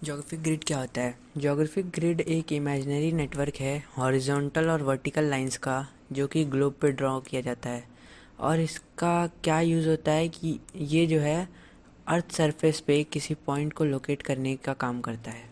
Geographic grid क्या होता है? ज्योग्राफिक ग्रिड एक इमेजिनरी नेटवर्क है हॉरिजॉन्टल और वर्टिकल लाइंस का, जो कि ग्लोब पे ड्रॉ किया जाता है। और इसका क्या यूज़ होता है कि ये जो है अर्थ सरफेस पे किसी पॉइंट को लोकेट करने का काम करता है।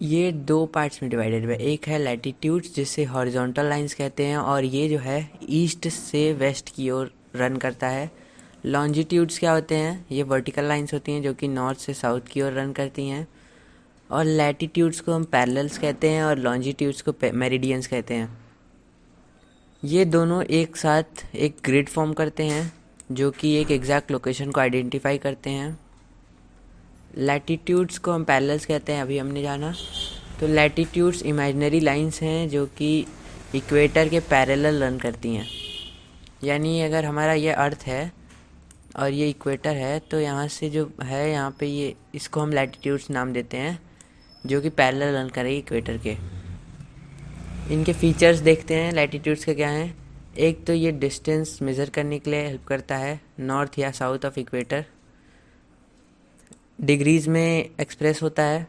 ये दो पार्ट्स में डिवाइडेड है। एक है लैटिट्यूड्स, जिसे हॉरिजॉन्टल लाइंस कहते हैं, और ये जो है ईस्ट से वेस्ट की ओर रन करता है। लॉन्जिट्यूड्स क्या होते हैं? ये वर्टिकल लाइंस होती हैं जो कि नॉर्थ से साउथ की ओर रन करती हैं। और लैटिट्यूड्स को हम पैरेलल्स कहते हैं और लॉन्जिट्यूड्स को मेरिडियंस कहते हैं। ये दोनों एक साथ एक ग्रिड फॉर्म करते हैं जो कि एक एग्जैक्ट लोकेशन को आइडेंटिफाई करते हैं। लैटिट्यूड्स को हम पैरेलल्स कहते हैं, अभी हमने जाना। तो लैटिट्यूड्स इमेजिनरी लाइंस हैं जो कि इक्वेटर के पैरेलल रन करती हैं। यानी अगर हमारा ये अर्थ है और ये इक्वेटर है, तो यहाँ से जो है यहाँ पे ये, इसको हम लैटिट्यूड्स नाम देते हैं, जो कि पैरेलल रन करेगी इक्वेटर के। इनके फीचर्स देखते हैं लैटिट्यूड्स के क्या हैं। एक तो ये डिस्टेंस मेज़र करने के लिए हेल्प करता है, नॉर्थ या साउथ ऑफ इक्वेटर। डिग्रीज़ में एक्सप्रेस होता है।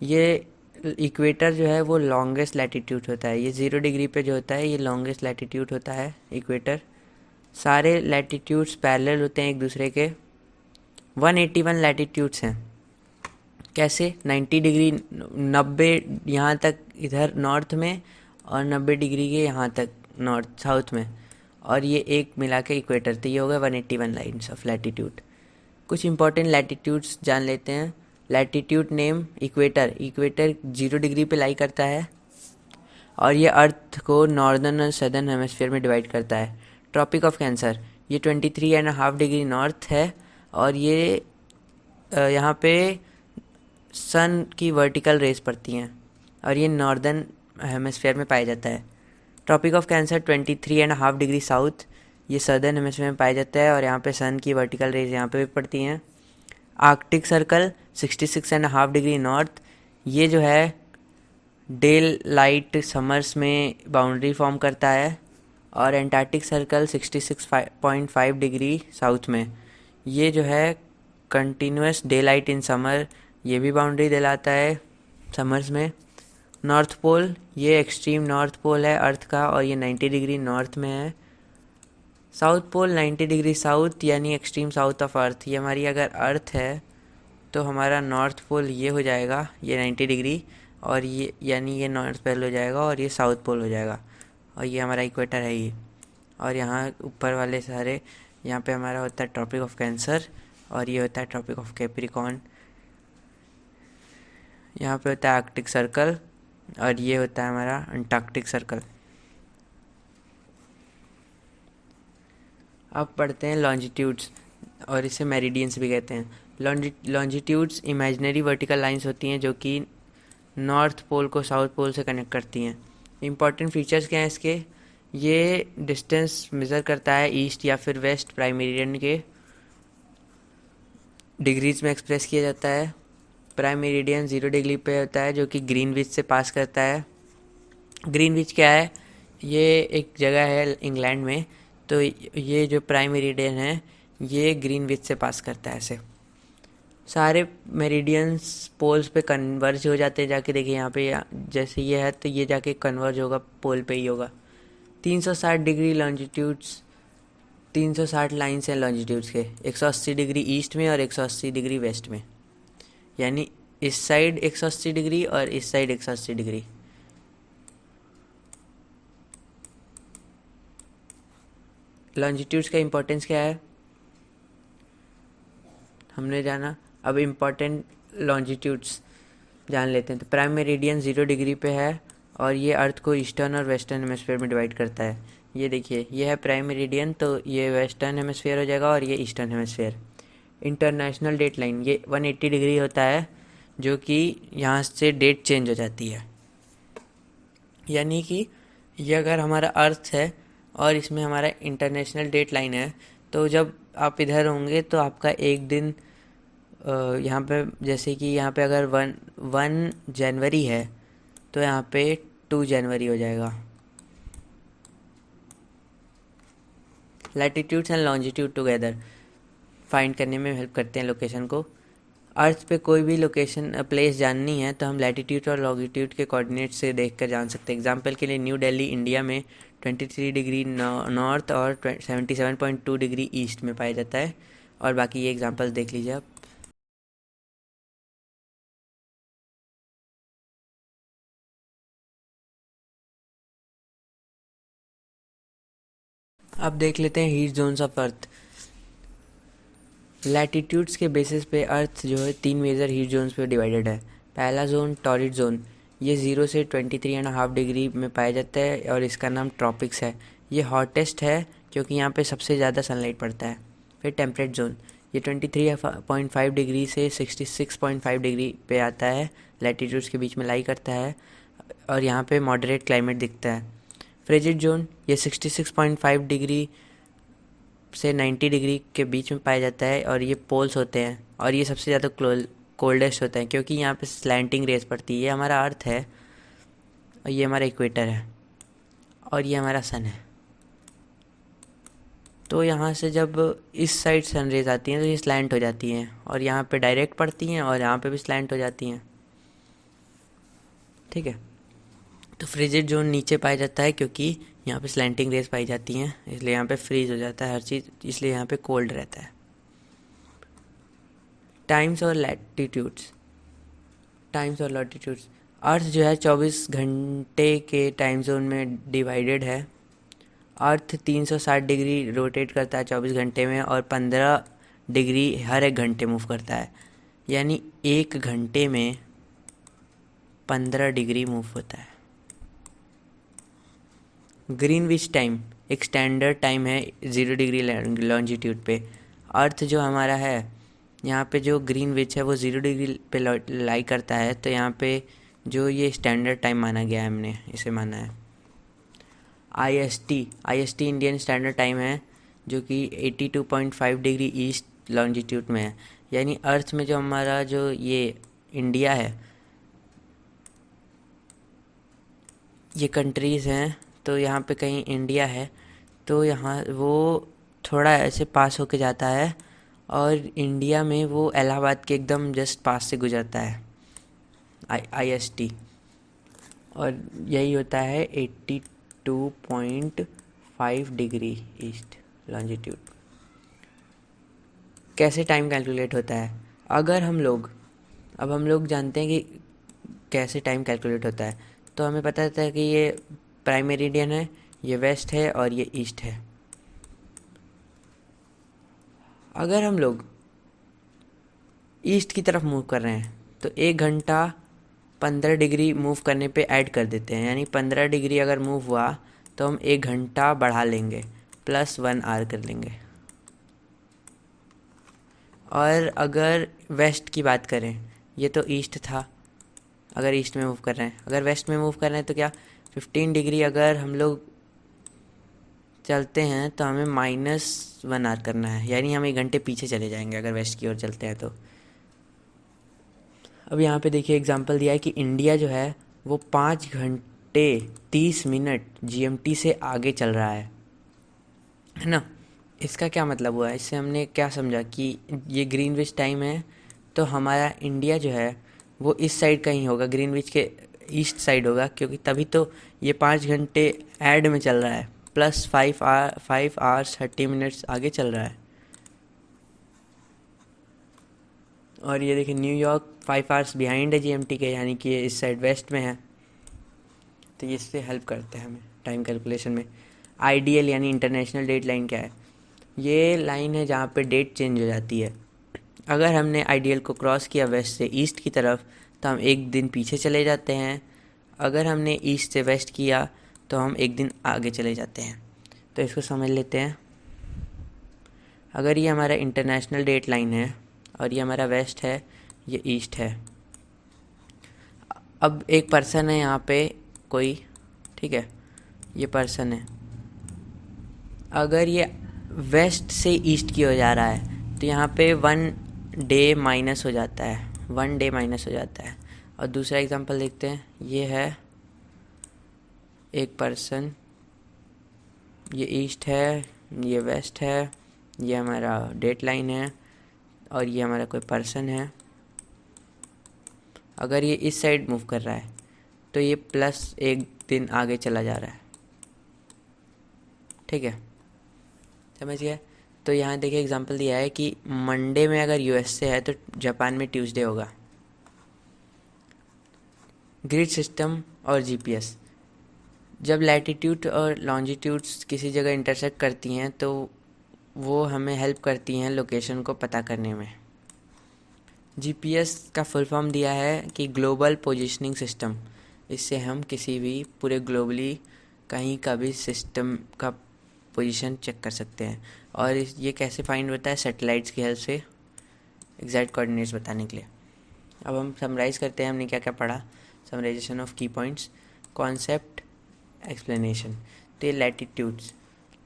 ये इक्वेटर जो है वो लॉन्गेस्ट लैटिट्यूड होता है। ये 0 डिग्री पे जो होता है ये लॉन्गेस्ट लैटिट्यूड होता है इक्वेटर। सारे लैटिट्यूड्स पैरेलल होते हैं एक दूसरे के। 181 लैटिट्यूड्स हैं। कैसे? 90 डिग्री, 90 यहाँ तक इधर नॉर्थ में, और 90 डिग्री के यहाँ तक नॉर्थ साउथ में, और ये एक मिला के इक्वेटर। तो ये हो गया 181 लाइन्स ऑफ लैटिट्यूड। कुछ इंपॉर्टेंट लैटिट्यूड्स जान लेते हैं। Latitude name equator, equator 0 degree पे लाई करता है, और ये अर्थ को नॉर्दर्न और सदर्न हेमिस्फीयर में डिवाइड करता है। ट्रॉपिक ऑफ कैंसर, ये 23.5 डिग्री नॉर्थ है, और ये यहाँ पे सन की वर्टिकल रेज पड़ती हैं, और ये नॉर्दर्न हेमिस्फीयर में पाया जाता है। Tropic of Cancer 23.5 degree south, ये सदर्न हेमिस्फीयर में पाया जाता है, और यहाँ पे सन की वर्टिकल रेज यहाँ पे भी पड़ती हैं। आर्कटिक सर्कल 66.5 डिग्री नॉर्थ, ये जो है डे लाइट समर्स में बाउंड्री फॉर्म करता है। और एंटार्क्टिक सर्कल 66.5 डिग्री साउथ में, ये जो है continuous day light in summer, ये भी बाउंड्री दिलाता है समर्स में। नॉर्थ पोल, ये एक्सट्रीम नॉर्थ पोल है अर्थ का, और ये 90 डिग्री नॉर्थ में है। साउथ पोल 90 डिग्री साउथ, यानी एक्सट्रीम साउथ ऑफ अर्थ। ये हमारी अगर अर्थ है तो हमारा नॉर्थ पोल ये हो जाएगा, ये 90 डिग्री, और ये यानी ये नॉर्थ पोल हो जाएगा, और ये साउथ पोल हो जाएगा, और ये हमारा इक्वेटर है ये। और यहाँ ऊपर वाले सारे, यहाँ पे हमारा होता है ट्रॉपिक ऑफ कैंसर, और ये होता है ट्रॉपिक ऑफ कैप्रिकॉर्न। यहाँ पे होता है आर्कटिक सर्कल, और ये होता है हमारा अंटार्कटिक सर्कल। अब पढ़ते हैं लॉन्जिट्यूड्स, और इसे मेरिडियंस भी कहते हैं। लॉन्जिट्यूड्स इमेजिनरी वर्टिकल लाइंस होती हैं जो कि नॉर्थ पोल को साउथ पोल से कनेक्ट करती हैं। इंपॉर्टेंट फीचर्स क्या हैं इसके? ये डिस्टेंस मेज़र करता है ईस्ट या फिर वेस्ट प्राइम मेरिडियन के। डिग्रीज में एक्सप्रेस किया जाता है। प्राइम मेरिडियन 0 डिग्री पे होता है, जो कि ग्रीनविच से पास करता है। ग्रीनविच क्या है? ये एक जगह है इंग्लैंड में। तो ये जो प्राइम मेरिडियन है ये ग्रीनविच से पास करता है ऐसे। सारे मेरिडियंस पोल्स पे कन्वर्ज हो जाते हैं। जाके देखिए यहाँ पे, जैसे ये है तो ये जाके कन्वर्ज होगा पोल पे ही होगा। 360 डिग्री लॉन्जिट्यूड्स, 360 लाइन्स हैं लॉन्जिट्यूड्स के, 180 डिग्री ईस्ट में और 180 डिग्री वेस्ट में। यानी इस साइड 180 डिग्री और इस साइड 180 डिग्री। लॉन्जिट्यूड्स का इम्पोर्टेंस क्या है हमने जाना। अब इम्पोर्टेंट लॉन्जिट्यूड्स जान लेते हैं। तो प्राइम मेरिडियन 0 डिग्री पे है, और ये अर्थ को ईस्टर्न और वेस्टर्न हेमिस्फीयर में डिवाइड करता है। ये देखिए, ये है प्राइम मेरिडियन, तो ये वेस्टर्न हेमिस्फीयर हो जाएगा और ये eastern hemisphere. International date line, ये 180 डिग्री होता है, जो कि यहाँ से डेट चेंज हो जाती है। यानी कि ये अगर हमारा अर्थ है और इसमें हमारा इंटरनेशनल डेट लाइन है, तो जब आप इधर होंगे तो आपका एक दिन यहाँ पे, जैसे कि यहाँ पे अगर 1 जनवरी है तो यहाँ पे 2 जनवरी हो जाएगा। Latitudes and longitude together find करने में हेल्प करते हैं लोकेशन को। अर्थ पे कोई भी लोकेशन प्लेस जाननी है तो हम लैटिट्यूड और लॉन्गिट्यूड के कोऑर्डिनेट से देख कर जान सकते हैं। एग्जांपल के लिए न्यू दिल्ली इंडिया में 23 डिग्री नॉर्थ और 77.2 डिग्री ईस्ट में पाया जाता है। और बाकी ये एग्जांपल देख लीजिए आप। अब देख लेते हैं heat zones of earth. Latitudes के बेसिस पे अर्थ जो है 3 मेजर हीट जोन्स पे डिवाइडेड है। पहला जोन टॉरिड जोन, ये 0 से 23.5 डिग्री में पाया जाता है और इसका नाम ट्रॉपिक्स है। ये हॉटेस्ट है क्योंकि यहाँ पे सबसे ज़्यादा सनलाइट पड़ता है। फिर टेम्परेट जोन, ये 23.5 डिग्री से 66.5 डिग्री पे आता है, लैटिट्यूड्स के बीच में लाई करता है और यहाँ पे मॉडरेट क्लाइमेट दिखता है। फ्रिजिड जोन, ये 66.5 डिग्री से 90 डिग्री के बीच में पाया जाता है और ये पोल्स होते हैं और ये सबसे ज़्यादा कोल्डेस्ट होता है क्योंकि यहाँ पे स्लैंटिंग रेस पड़ती है। ये हमारा अर्थ है और ये हमारा इक्वेटर है और ये हमारा सन है। तो यहाँ से जब इस साइड सन रेज आती हैं तो ये स्लैंट हो जाती हैं और यहाँ पे डायरेक्ट पड़ती हैं और यहाँ पे भी स्लैंट हो जाती हैं। ठीक है, तो फ्रिजिड जोन नीचे पाया जाता है क्योंकि यहाँ पे स्लैंटिंग रेस पाई जाती हैं, इसलिए यहाँ पे फ्रीज हो जाता है हर चीज़, इसलिए यहाँ पे कोल्ड रहता है। टाइम्स और लैटिट्यूड्स, अर्थ जो है 24 घंटे के टाइम जोन में डिवाइडेड है। अर्थ 360 डिग्री रोटेट करता है 24 घंटे में और 15 डिग्री हर एक घंटे मूव करता है, यानी एक घंटे में 15 डिग्री मूव होता है। ग्रीनविच टाइम एक स्टैंडर्ड टाइम है 0 डिग्री लॉन्जिट्यूड पे। अर्थ जो हमारा है यहाँ पे जो ग्रीनविच है वो 0 डिग्री पे लाई करता है, तो यहाँ पे जो ये स्टैंडर्ड टाइम माना गया है, हमने इसे माना है। आईएसटी इंडियन स्टैंडर्ड टाइम है जो कि 82.5 डिग्री ईस्ट लॉन्जिट्यूड में है, यानी अर्थ में जो हमारा जो ये इंडिया है, ये कंट्रीज़ हैं, तो यहाँ पे कहीं इंडिया है तो यहाँ वो थोड़ा ऐसे पास होके जाता है और इंडिया में वो इलाहाबाद के एकदम जस्ट पास से गुजरता है आईएसटी, और यही होता है 82.5 डिग्री ईस्ट लॉन्जिट्यूड। कैसे टाइम कैलकुलेट होता है? अगर हम लोग अब हम लोग जानते हैं कि कैसे टाइम कैलकुलेट होता है, तो हमें पता था कि ये प्राइम मेरिडियन है, ये वेस्ट है और ये ईस्ट है। अगर हम लोग ईस्ट की तरफ मूव कर रहे हैं तो 1 घंटा 15 डिग्री मूव करने पे ऐड कर देते हैं, यानी 15 डिग्री अगर मूव हुआ तो हम 1 घंटा बढ़ा लेंगे, +1 आवर कर लेंगे। और अगर वेस्ट की बात करें, ये तो ईस्ट था, अगर ईस्ट में मूव कर रहे हैं, अगर वेस्ट में मूव कर रहे हैं तो क्या 15 डिग्री अगर हम लोग चलते हैं तो हमें -1 आवर करना है, यानी हम 1 घंटे पीछे चले जाएंगे अगर वेस्ट की ओर चलते हैं तो। अब यहाँ पे देखिए एग्जांपल दिया है कि इंडिया जो है वो 5 घंटे 30 मिनट जीएमटी से आगे चल रहा है ना। इसका क्या मतलब हुआ? इससे हमने क्या समझा कि ये ग्रीनविच टाइम है, तो हमारा इंडिया जो है वो इस साइड का ही होगा, ग्रीनविच के ईस्ट साइड होगा, क्योंकि तभी तो ये 5 घंटे ऐड में चल रहा है, +5 आवर्स 30 मिनट्स आगे चल रहा है। और ये देखिए न्यूयॉर्क 5 आवर्स बिहाइंड है जीएमटी के, यानी कि ये इस साइड वेस्ट में है, तो ये इससे हेल्प करते हैं हमें टाइम कैलकुलेशन में। आईडीएल यानी इंटरनेशनल डेट लाइन क्या है? ये लाइन है जहाँ पे डेट चेंज हो जाती है। अगर हमने आईडीएल को क्रॉस किया वेस्ट से ईस्ट की तरफ तो हम 1 दिन पीछे चले जाते हैं, अगर हमने ईस्ट से वेस्ट किया तो हम 1 दिन आगे चले जाते हैं। तो इसको समझ लेते हैं। अगर ये हमारा इंटरनेशनल डेट लाइन है और ये हमारा वेस्ट है, ये ईस्ट है। अब एक पर्सन है यहाँ पे कोई, ठीक है, ये पर्सन है, अगर ये वेस्ट से ईस्ट की ओर जा रहा है तो यहाँ पे 1 डे माइनस हो जाता है, 1 डे माइनस हो जाता है। और दूसरा एग्जांपल देखते हैं, ये है एक पर्सन, ये ईस्ट है, ये वेस्ट है, ये हमारा डेट लाइन है और ये हमारा कोई पर्सन है। अगर ये इस साइड मूव कर रहा है तो ये प्लस 1 दिन आगे चला जा रहा है। ठीक है, समझ गया। तो यहाँ देखिए एग्जांपल दिया है कि मंडे में अगर यूएस से है तो जापान में ट्यूसडे होगा। ग्रिड सिस्टम और जीपीएस, जब लैटिट्यूड और लॉन्जिट्यूड्स किसी जगह इंटरसेक्ट करती हैं तो वो हमें हेल्प करती हैं लोकेशन को पता करने में। जीपीएस का फुल फॉर्म दिया है कि ग्लोबल पोजीशनिंग सिस्टम। इससे हम किसी भी पूरे ग्लोबली कहीं का भी सिस्टम का पोजीशन चेक कर सकते हैं। और ये कैसे फाइंड होता है? सैटेलाइट्स की हेल्प से एग्जैक्ट कोऑर्डिनेट्स बताने के लिए। अब हम समराइज़ करते हैं हमने क्या क्या पढ़ा। समराइजेशन ऑफ की पॉइंट्स, कॉन्सेप्ट, एक्सप्लेनेशन। तो ये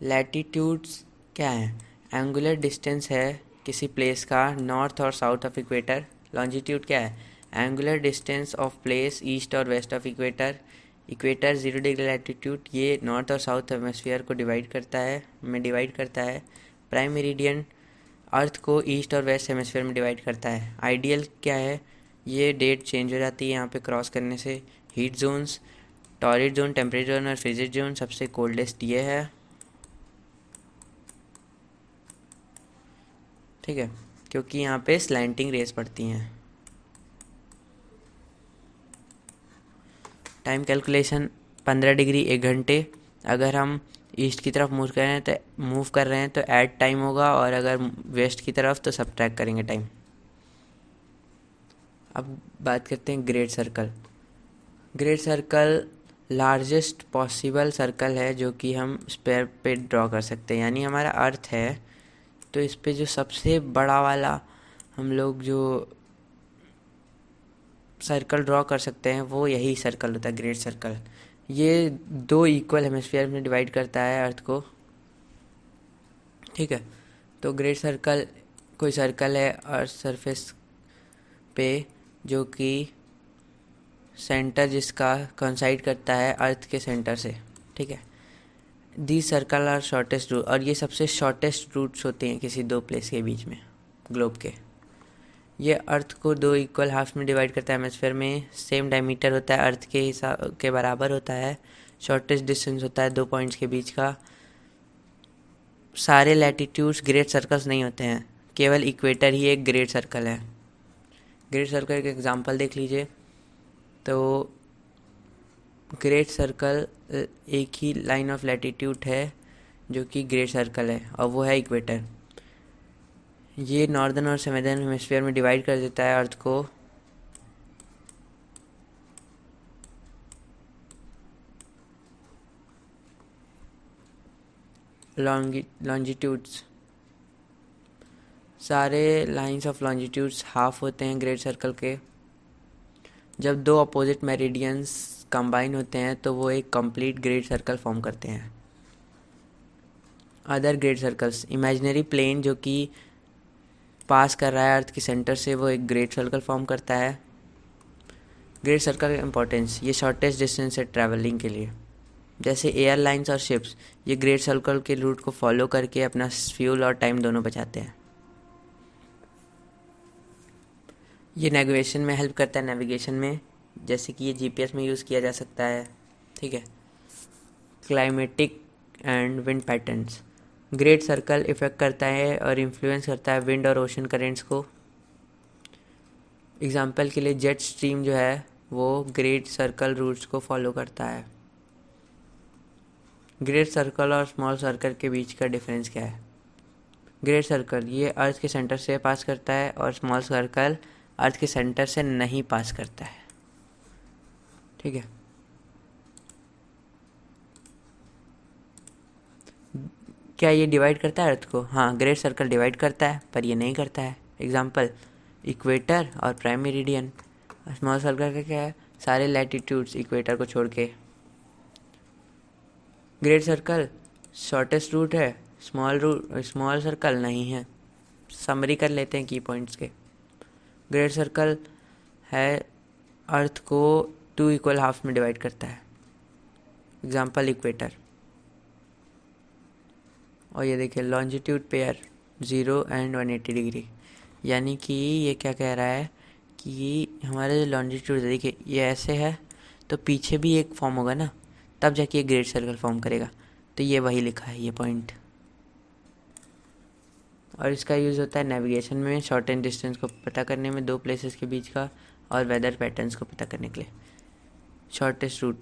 लैटिट्यूड्स क्या है? एंगुलर डिस्टेंस है किसी प्लेस का नॉर्थ और साउथ ऑफ इक्वेटर। लॉन्जिट्यूड क्या है? Angular distance of place east और west of equator. Equator 0 degree latitude, ये नॉर्थ और साउथ हेमिस्फीयर को डिवाइड करता है। प्राइम मेरिडियन अर्थ को ईस्ट और वेस्ट हेमिस्फीयर में डिवाइड करता है। आइडियल क्या है? ये डेट चेंज हो जाती है यहाँ पे क्रॉस करने से। Heat zones, torrid zone, temperate zone और फ्रिजिड जोन। सबसे कोल्डेस्ट ये है। ठीक है, क्योंकि यहाँ पे स्लैंटिंग रेस पड़ती हैं। टाइम कैलकुलेशन 15 डिग्री 1 घंटे। अगर हम ईस्ट की तरफ मूव कर रहे हैं तो ऐड टाइम होगा, और अगर वेस्ट की तरफ तो सब्ट्रैक्ट करेंगे टाइम। अब बात करते हैं great circle. Great circle largest possible circle है जो कि हम स्पेयर पे ड्रॉ कर सकते हैं। यानी हमारा अर्थ है तो इस पे जो सबसे बड़ा वाला हम लोग जो सर्कल ड्रॉ कर सकते हैं वो यही सर्कल होता है, ग्रेट सर्कल। ये 2 इक्वल हेमिस्फीयर में डिवाइड करता है अर्थ को। ठीक है, तो ग्रेट सर्कल कोई सर्कल है अर्थ सरफेस पे जो कि सेंटर जिसका कंसाइड करता है अर्थ के सेंटर से। ठीक है, the circle are shortest route, और ये सबसे शॉर्टेस्ट रूट्स होते हैं किसी 2 प्लेस के बीच में ग्लोब के। ये अर्थ को 2 इक्वल हाफ में डिवाइड करता है। हेमिस्फीयर में सेम डायमीटर होता है, अर्थ के हिसाब के बराबर होता है। शॉर्टेस्ट डिस्टेंस होता है 2 पॉइंट्स के बीच का। सारे लैटिट्यूड्स ग्रेट सर्कल्स नहीं होते हैं, केवल इक्वेटर ही एक ग्रेट सर्कल है। ग्रेट सर्कल के एग्जांपल देख लीजिए। तो ग्रेट सर्कल एक ही लाइन ऑफ लैटिट्यूड है जो कि ग्रेट सर्कल है, और वो है इक्वेटर। ये नॉर्दर्न और सदर्न हेमिस्फीयर में डिवाइड कर देता है अर्थ को। लॉन्जिट्यूड्स, सारे लाइंस ऑफ लॉन्जिट्यूड्स हाफ होते हैं ग्रेट सर्कल के। जब 2 अपोजिट मेरिडियंस कंबाइन होते हैं तो वो एक कंप्लीट ग्रेट सर्कल फॉर्म करते हैं। Other great circles, imaginary plane जो कि पास कर रहा है अर्थ के सेंटर से, वो एक ग्रेट सर्कल फॉर्म करता है। ग्रेट सर्कल का इम्पोर्टेंस, ये शॉर्टेस्ट डिस्टेंस है ट्रैवलिंग के लिए। जैसे एयरलाइंस और शिप्स, ये ग्रेट सर्कल के रूट को फॉलो करके अपना फ्यूल और टाइम दोनों बचाते हैं। ये नेविगेशन में हेल्प करता है, नेविगेशन में, जैसे कि ये जीपीएस में यूज़ किया जा सकता है। ठीक है, climatic and wind patterns, great circle effect करता है और इन्फ्लुएंस करता है विंड और ओशन करेंट्स को। एग्जाम्पल के लिए जेट स्ट्रीम जो है वो ग्रेट सर्कल रूट्स को फॉलो करता है। ग्रेट सर्कल और स्मॉल सर्कल के बीच का डिफरेंस क्या है? ग्रेट सर्कल ये अर्थ के सेंटर से पास करता है, और स्मॉल सर्कल अर्थ के सेंटर से नहीं पास करता है। ठीक है, क्या ये डिवाइड करता है अर्थ को? हाँ, ग्रेट सर्कल डिवाइड करता है पर ये नहीं करता है। एग्जाम्पल इक्वेटर और प्राइम मेरिडियन। स्मॉल सर्कल का क्या है? सारे लैटिट्यूड्स इक्वेटर को छोड़ के। ग्रेट सर्कल शॉर्टेस्ट रूट है, स्मॉल सर्कल नहीं है। समरी कर लेते हैं की पॉइंट्स के। ग्रेट सर्कल है अर्थ को 2 इक्वल हाफ में डिवाइड करता है। Example equator. और ये देखिए लॉन्जिट्यूड पेयर 0 एंड 180 डिग्री, यानी कि ये क्या कह रहा है कि ये हमारा जो लॉन्जिट्यूड है, देखिए ये ऐसे है तो पीछे भी एक फॉर्म होगा ना, तब जाके ये ग्रेट सर्कल फॉर्म करेगा। तो ये वही लिखा है ये पॉइंट। और इसका यूज़ होता है नेविगेशन में, शॉर्ट एंड डिस्टेंस को पता करने में दो प्लेसेस के बीच का, और वेदर पैटर्न्स को पता करने के लिए। Shortest route